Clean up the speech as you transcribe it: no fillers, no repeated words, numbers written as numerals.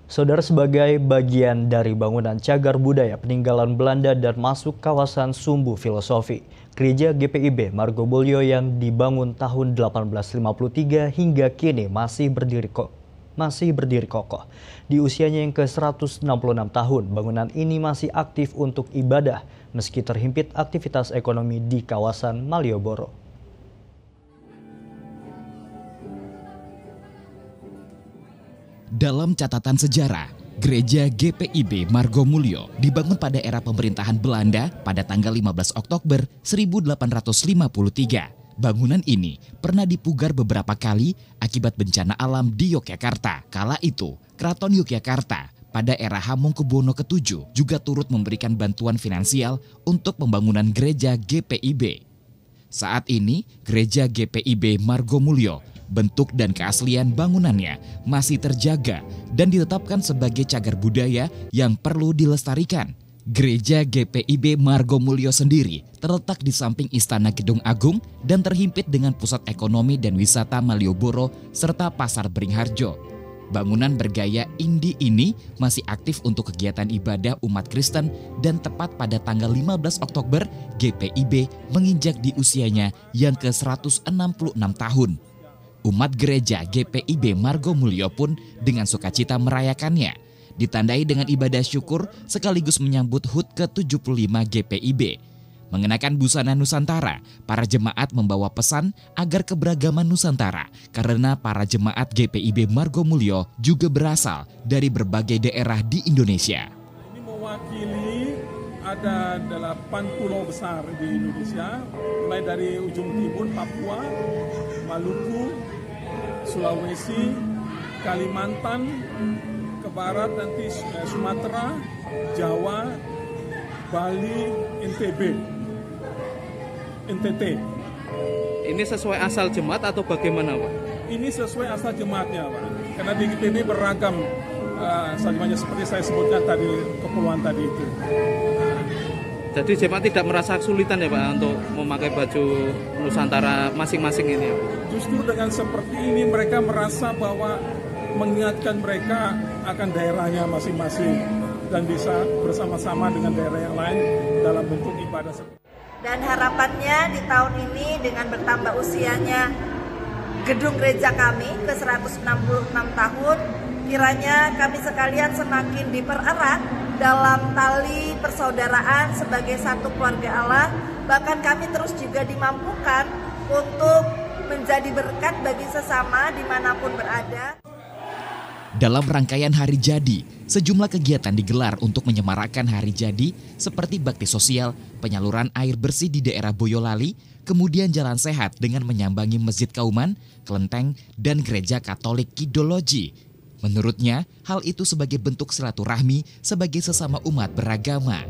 Saudara, sebagai bagian dari bangunan cagar budaya peninggalan Belanda dan masuk kawasan sumbu filosofi, Gereja GPIB Margomulyo yang dibangun tahun 1853 hingga kini masih berdiri kokoh. Di usianya yang ke-166 tahun, bangunan ini masih aktif untuk ibadah meski terhimpit aktivitas ekonomi di kawasan Malioboro. Dalam catatan sejarah, Gereja GPIB Margomulyo dibangun pada era pemerintahan Belanda pada tanggal 15 Oktober 1853. Bangunan ini pernah dipugar beberapa kali akibat bencana alam di Yogyakarta. Kala itu, Keraton Yogyakarta pada era Hamengkubuwono ke-7 juga turut memberikan bantuan finansial untuk pembangunan gereja GPIB. Saat ini, Gereja GPIB Margomulyo bentuk dan keaslian bangunannya masih terjaga dan ditetapkan sebagai cagar budaya yang perlu dilestarikan. Gereja GPIB Margomulyo sendiri terletak di samping Istana Gedung Agung dan terhimpit dengan pusat ekonomi dan wisata Malioboro serta Pasar Beringharjo. Bangunan bergaya Indi ini masih aktif untuk kegiatan ibadah umat Kristen dan tepat pada tanggal 15 Oktober GPIB menginjak di usianya yang ke-166 tahun. Umat gereja GPIB Margomulyo pun dengan sukacita merayakannya, ditandai dengan ibadah syukur sekaligus menyambut HUT ke-75 GPIB. Mengenakan busana Nusantara, para jemaat membawa pesan agar keberagaman Nusantara karena para jemaat GPIB Margomulyo juga berasal dari berbagai daerah di Indonesia. Ini mewakili ada 8 pulau besar di Indonesia, mulai dari ujung timur Papua, Maluku, Sulawesi, Kalimantan, ke barat nanti Sumatera, Jawa, Bali, NTT. Ini sesuai asal jemaat atau bagaimana, Pak? Ini sesuai asal jemaatnya, Pak. Karena di kita ini beragam, seperti saya sebutkan tadi, kepulauan tadi itu. Jadi jemaat tidak merasa kesulitan ya Pak untuk memakai baju Nusantara masing-masing ini ya? Justru dengan seperti ini mereka merasa bahwa mengingatkan mereka akan daerahnya masing-masing dan bisa bersama-sama dengan daerah yang lain dalam bentuk ibadah. Dan harapannya di tahun ini dengan bertambah usianya gedung gereja kami ke 166 tahun, kiranya kami sekalian semakin dipererat dalam tali persaudaraan sebagai satu keluarga Allah. Bahkan kami terus juga dimampukan untuk menjadi berkat bagi sesama dimanapun berada. Dalam rangkaian hari jadi, sejumlah kegiatan digelar untuk menyemarakan hari jadi seperti bakti sosial, penyaluran air bersih di daerah Boyolali, kemudian jalan sehat dengan menyambangi Masjid Kauman, Kelenteng, dan Gereja Katolik Kidologi. Menurutnya, hal itu sebagai bentuk silaturahmi sebagai sesama umat beragama.